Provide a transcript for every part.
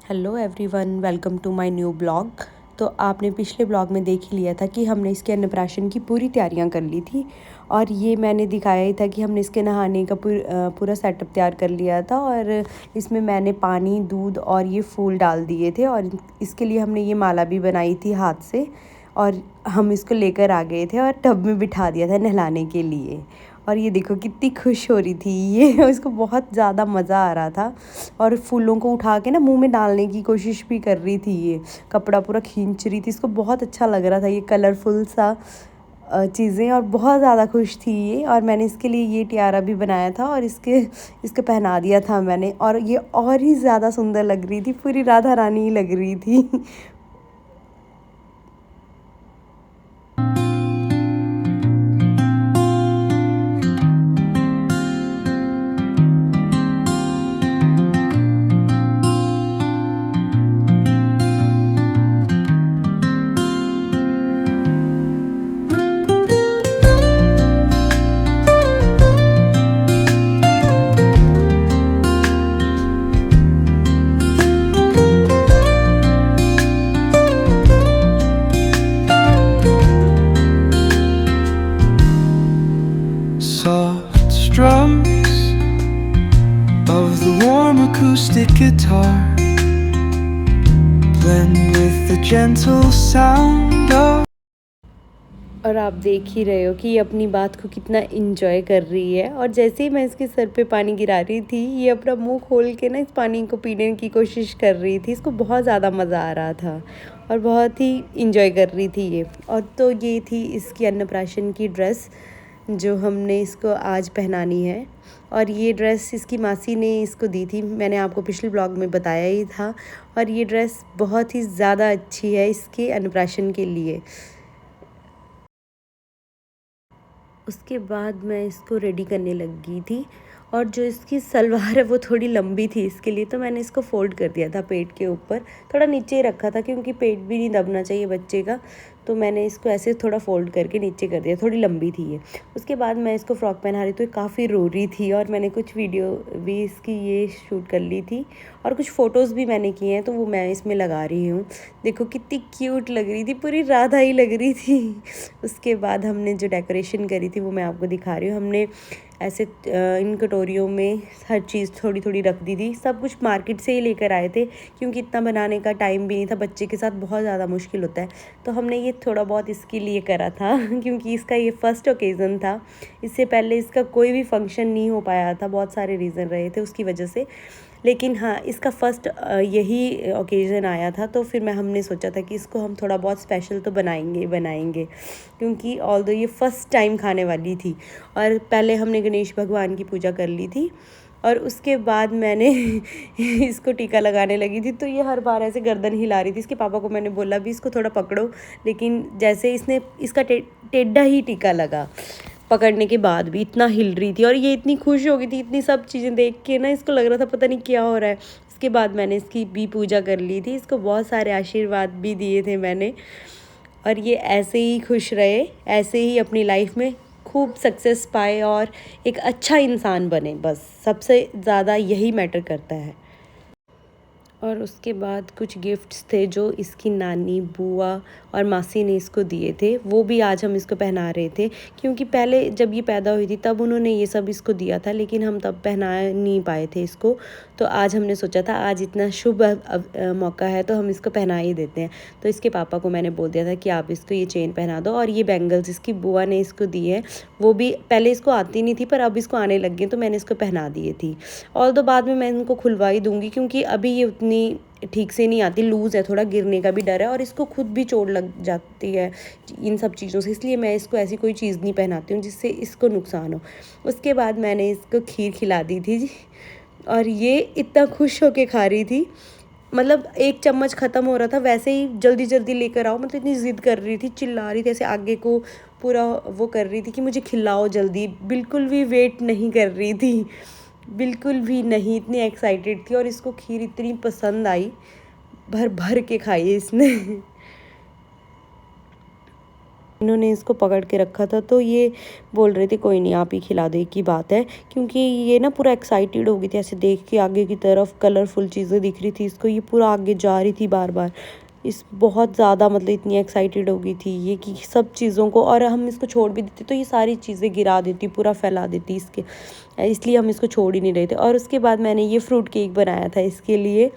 Hello everyone, welcome to my new blog. तो आपने पिछले ब्लॉग में देख ही लिया था कि हमने इसके अन्नप्राशन की पूरी तैयारियां कर ली थी। और ये मैंने दिखाया ही था कि हमने इसके नहाने का पूरा सेटअप तैयार कर लिया था। और इसमें मैंने पानी, दूध और ये फूल डाल दिए थे। और इसके लिए हमने ये माला भी बनाई थी हाथ से। और हम इसको लेकर आ गए थे और टब में बिठा दिया था नहलाने के लिए। और ये देखो कितनी खुश हो रही थी ये उसको बहुत ज़्यादा मज़ा आ रहा था। और फूलों को उठा के ना मुंह में डालने की कोशिश भी कर रही थी। ये कपड़ा पूरा खींच रही थी, इसको बहुत अच्छा लग रहा था ये कलरफुल सा चीज़ें। और बहुत ज़्यादा खुश थी ये। और मैंने इसके लिए ये टियारा भी बनाया था और इसके पहना दिया था मैंने। और ये और ही ज़्यादा सुंदर लग रही थी, पूरी राधा रानी ही लग रही थी Soft strums of the warm acoustic guitar blend with the gentle sound of। और आप देख ही रहे हो कि ये अपनी बात को कितना इंजॉय कर रही है। और जैसे ही मैं इसके सर पे पानी गिरा रही थी, ये अपना मुंह खोल के ना इस पानी को पीने की कोशिश कर रही थी। इसको बहुत ज़्यादा मज़ा आ रहा था और बहुत ही इंजॉय कर रही थी ये। और तो ये थी इसकी अन्नप्राशन की ड्रेस जो हमने इसको आज पहनानी है। और ये ड्रेस इसकी मासी ने इसको दी थी, मैंने आपको पिछले ब्लॉग में बताया ही था। और ये ड्रेस बहुत ही ज़्यादा अच्छी है इसके अन्नप्राशन के लिए। उसके बाद मैं इसको रेडी करने लगी थी। और जो इसकी सलवार है वो थोड़ी लंबी थी, इसके लिए तो मैंने इसको फ़ोल्ड कर दिया था पेट के ऊपर। थोड़ा नीचे रखा था क्योंकि पेट भी नहीं दबना चाहिए बच्चे का। तो मैंने इसको ऐसे थोड़ा फ़ोल्ड करके नीचे कर दिया, थोड़ी लंबी थी ये। उसके बाद मैं इसको फ़्रॉक पहना रही तो ये काफ़ी रो रही थी। और मैंने कुछ वीडियो भी इसकी ये शूट कर ली थी और कुछ फ़ोटोज़ भी मैंने किए हैं, तो वो मैं इसमें लगा रही हूँ। देखो कितनी क्यूट लग रही थी, पूरी राधा ही लग रही थी। उसके बाद हमने जो डेकोरेशन करी थी वो मैं आपको दिखा रही हूँ। हमने ऐसे इन कटोरियों में हर चीज़ थोड़ी थोड़ी रख दी थी। सब कुछ मार्केट से ही लेकर आए थे क्योंकि इतना बनाने का टाइम भी नहीं था, बच्चे के साथ बहुत ज़्यादा मुश्किल होता है। तो हमने ये थोड़ा बहुत इसके लिए करा था क्योंकि इसका ये फर्स्ट ओकेज़न था। इससे पहले इसका कोई भी फंक्शन नहीं हो पाया था, बहुत सारे रीज़न रहे थे उसकी वजह से। लेकिन हाँ, इसका फ़र्स्ट यही ओकेज़न आया था। तो फिर हमने सोचा था कि इसको हम थोड़ा बहुत स्पेशल तो बनाएंगे क्योंकि ऑल्दो ये फ़र्स्ट टाइम खाने वाली थी। और पहले हमने गणेश भगवान की पूजा कर ली थी और उसके बाद मैंने इसको टीका लगाने लगी थी। तो ये हर बार ऐसे गर्दन हिला रही थी। इसके पापा को मैंने बोला भी इसको थोड़ा पकड़ो, लेकिन जैसे इसने इसका टेढ़ा ही टीका लगा, पकड़ने के बाद भी इतना हिल रही थी। और ये इतनी खुश हो गई थी, इतनी सब चीज़ें देख के ना इसको लग रहा था पता नहीं क्या हो रहा है। इसके बाद मैंने इसकी भी पूजा कर ली थी, इसको बहुत सारे आशीर्वाद भी दिए थे मैंने। और ये ऐसे ही खुश रहे, ऐसे ही अपनी लाइफ में खूब सक्सेस पाए और एक अच्छा इंसान बने, बस सबसे ज़्यादा यही मैटर करता है। और उसके बाद कुछ गिफ्ट्स थे जो इसकी नानी, बुआ और मासी ने इसको दिए थे, वो भी आज हम इसको पहना रहे थे। क्योंकि पहले जब ये पैदा हुई थी तब उन्होंने ये सब इसको दिया था, लेकिन हम तब पहना नहीं पाए थे इसको। तो आज हमने सोचा था आज इतना शुभ मौका है तो हम इसको पहना ही देते हैं। तो इसके पापा को मैंने बोल दिया था कि आप इसको ये चेन पहना दो। और ये बैंगल्स इसकी बुआ ने इसको दी है, वो भी पहले इसको आती नहीं थी पर अब इसको आने लग गई, तो मैंने इसको पहना दिए थी। और तो बाद में मैं इनको खुलवा ही दूँगी क्योंकि अभी ये उतनी ठीक से नहीं आती, लूज़ है, थोड़ा गिरने का भी डर है और इसको खुद भी चोट लग जाती है इन सब चीज़ों से। इसलिए मैं इसको ऐसी कोई चीज़ नहीं पहनाती हूँ जिससे इसको नुकसान हो। उसके बाद मैंने इसको खीर खिला दी थी और ये इतना खुश होके खा रही थी, मतलब एक चम्मच ख़त्म हो रहा था वैसे ही जल्दी जल्दी लेकर आओ, मतलब इतनी ज़िद कर रही थी, चिल्ला रही थी, ऐसे आगे को पूरा वो कर रही थी कि मुझे खिलाओ जल्दी। बिल्कुल भी वेट नहीं कर रही थी, बिल्कुल भी नहीं, इतनी एक्साइटेड थी। और इसको खीर इतनी पसंद आई, भर भर के खाई इसने इन्होंने इसको पकड़ के रखा था, तो ये बोल रहे थे कोई नहीं आप ही खिला दो, एक ही बात है। क्योंकि ये ना पूरा एक्साइटेड हो गई थी, ऐसे देख के आगे की तरफ कलरफुल चीज़ें दिख रही थी इसको, ये पूरा आगे जा रही थी बार बार। इस बहुत ज़्यादा मतलब इतनी एक्साइटेड हो गई थी ये कि सब चीज़ों को, और हम इसको छोड़ भी देते तो ये सारी चीज़ें गिरा देती, पूरा फैला देती इसके, इसलिए हम इसको छोड़ ही नहीं रहे थे। और उसके बाद मैंने ये फ्रूट केक बनाया था इसके लिए।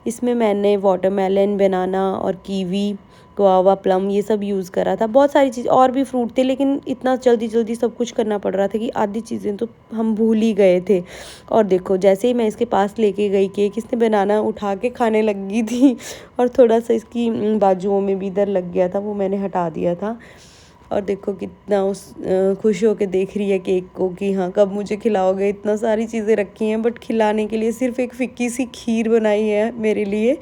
इसमें मैंने वाटरमेलन, बनाना और कीवी, गुआवा, प्लम ये सब यूज़ करा था। बहुत सारी चीज़ और भी फ्रूट थे, लेकिन इतना जल्दी जल्दी सब कुछ करना पड़ रहा था कि आधी चीज़ें तो हम भूल ही गए थे। और देखो जैसे ही मैं इसके पास लेके गई केक, इसने बनाना उठा के खाने लगी थी और थोड़ा सा इसकी बाजुओं में भी इधर लग गया था, वो मैंने हटा दिया था। और देखो कितना खुश होके देख रही है केक को कि हाँ कब मुझे खिलाओगे। इतना सारी चीज़ें रखी हैं, बट खिलाने के लिए सिर्फ एक फिक्की सी खीर बनाई है मेरे लिए।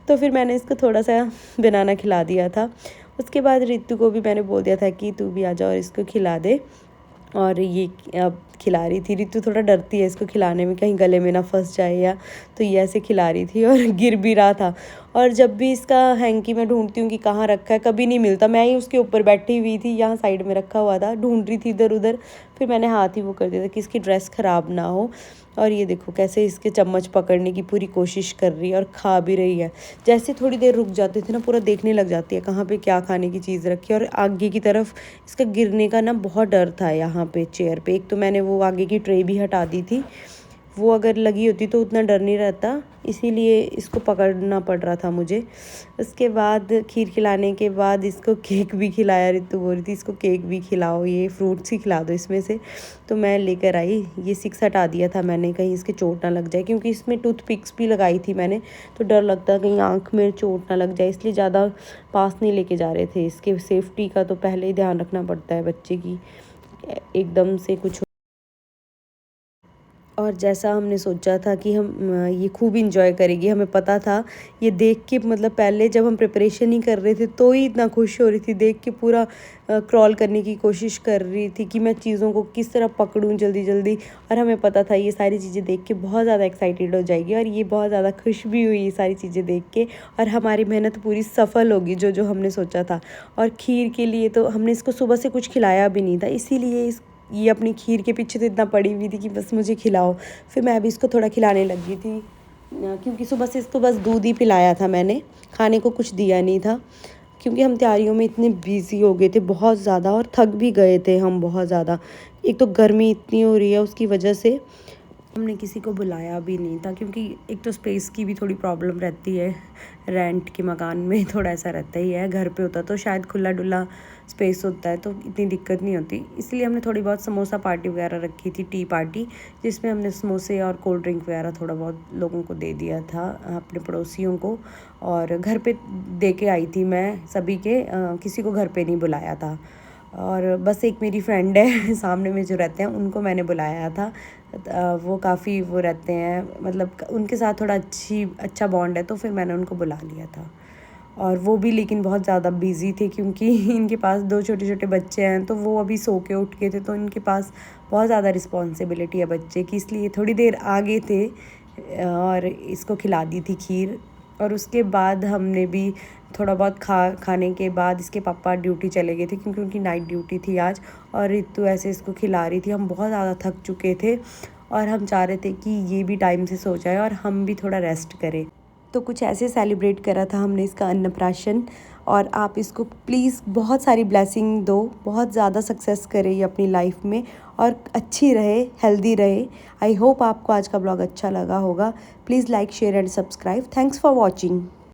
तो फिर मैंने इसको थोड़ा सा बनाना खिला दिया था। उसके बाद रितु को भी मैंने बोल दिया था कि तू भी आ जा और इसको खिला दे। और ये अब खिला रही थी। रितु थोड़ा डरती है इसको खिलाने में, कहीं गले में ना फंस जाए या, तो ये ऐसे खिला रही थी और गिर भी रहा था। और जब भी इसका हैंकी मैं ढूंढती हूँ कि कहाँ रखा है, कभी नहीं मिलता। मैं ही उसके ऊपर बैठी हुई थी, यहाँ साइड में रखा हुआ था, ढूंढ रही थी इधर उधर। फिर मैंने हाथ ही वो कर दिया था कि इसकी ड्रेस ख़राब ना हो। और ये देखो कैसे इसके चम्मच पकड़ने की पूरी कोशिश कर रही है और खा भी रही है। जैसे थोड़ी देर रुक जाते थे ना, पूरा देखने लग जाती है कहाँ पे क्या खाने की चीज़ रखी है। और आगे की तरफ इसका गिरने का ना बहुत डर था यहाँ पे चेयर पे। एक तो मैंने वो आगे की ट्रे भी हटा दी थी, वो अगर लगी होती तो उतना डर नहीं रहता, इसीलिए इसको पकड़ना पड़ रहा था मुझे। उसके बाद खीर खिलाने के बाद इसको केक भी खिलाया। रितु बोल रही थी इसको केक भी खिलाओ, ये फ्रूट्स ही खिला दो इसमें से। तो मैं लेकर आई, ये 6 हटा दिया था मैंने, कहीं इसके चोट ना लग जाए, क्योंकि इसमें टूथपिक्स भी लगाई थी मैंने, तो डर लगता कहीं आँख में चोट ना लग जाए, इसलिए ज़्यादा पास नहीं लेके जा रहे थे। इसके सेफ्टी का तो पहले ही ध्यान रखना पड़ता है बच्चे की, एकदम से कुछ। और जैसा हमने सोचा था कि हम ये खूब इंजॉय करेगी, हमें पता था ये देख के, मतलब पहले जब हम प्रिपरेशन ही कर रहे थे तो ही इतना खुश हो रही थी, देख के पूरा क्रॉल करने की कोशिश कर रही थी कि मैं चीज़ों को किस तरह पकड़ूं जल्दी जल्दी। और हमें पता था ये सारी चीज़ें देख के बहुत ज़्यादा एक्साइटेड हो जाएगी, और ये बहुत ज़्यादा खुश भी हुई ये सारी चीज़ें देख के। और हमारी मेहनत पूरी सफल होगी जो जो हमने सोचा था। और खीर के लिए तो हमने इसको सुबह से कुछ खिलाया भी नहीं था, इसीलिए ये अपनी खीर के पीछे तो इतना पड़ी हुई थी कि बस मुझे खिलाओ। फिर मैं भी इसको थोड़ा खिलाने लगी थी, क्योंकि सुबह से इसको बस दूध ही पिलाया था मैंने, खाने को कुछ दिया नहीं था। क्योंकि हम तैयारियों में इतने बिजी हो गए थे बहुत ज़्यादा, और थक भी गए थे हम बहुत ज़्यादा। एक तो गर्मी इतनी हो रही है, उसकी वजह से हमने किसी को बुलाया भी नहीं था, क्योंकि एक तो स्पेस की भी थोड़ी प्रॉब्लम रहती है, रेंट के मकान में थोड़ा ऐसा रहता ही है। घर पे होता तो शायद खुला डुला स्पेस होता है तो इतनी दिक्कत नहीं होती। इसलिए हमने थोड़ी बहुत समोसा पार्टी वगैरह रखी थी, टी पार्टी, जिसमें हमने समोसे और कोल्ड ड्रिंक वगैरह थोड़ा बहुत लोगों को दे दिया था, अपने पड़ोसियों को। और घर पे दे के आई थी मैं सभी के, किसी को घर पे नहीं बुलाया था। और बस एक मेरी फ्रेंड है सामने में जो रहते हैं, उनको मैंने बुलाया था। वो काफ़ी वो रहते हैं, मतलब उनके साथ थोड़ा अच्छा बॉन्ड है, तो फिर मैंने उनको बुला लिया था। और वो भी लेकिन बहुत ज़्यादा बिज़ी थे, क्योंकि इनके पास 2 छोटे छोटे बच्चे हैं, तो वो अभी सो के उठ गए थे, तो इनके पास बहुत ज़्यादा रिस्पॉन्सिबिलिटी है बच्चे की, इसलिए थोड़ी देर आगे थे और इसको खिला दी थी खीर। और उसके बाद हमने भी थोड़ा बहुत खाने के बाद इसके पापा ड्यूटी चले गए थे, क्योंकि उनकी नाइट ड्यूटी थी आज। और रितु ऐसे इसको खिला रही थी, हम बहुत ज़्यादा थक चुके थे और हम चाह रहे थे कि ये भी टाइम से सो जाए और हम भी थोड़ा रेस्ट करें। तो कुछ ऐसे सेलिब्रेट करा था हमने इसका अन्नप्राशन। और आप इसको प्लीज़ बहुत सारी ब्लेसिंग दो, बहुत ज़्यादा सक्सेस करे ये अपनी लाइफ में, और अच्छी रहे, हेल्दी रहे। आई होप आपको आज का ब्लॉग अच्छा लगा होगा। Please like, share and subscribe. Thanks for watching.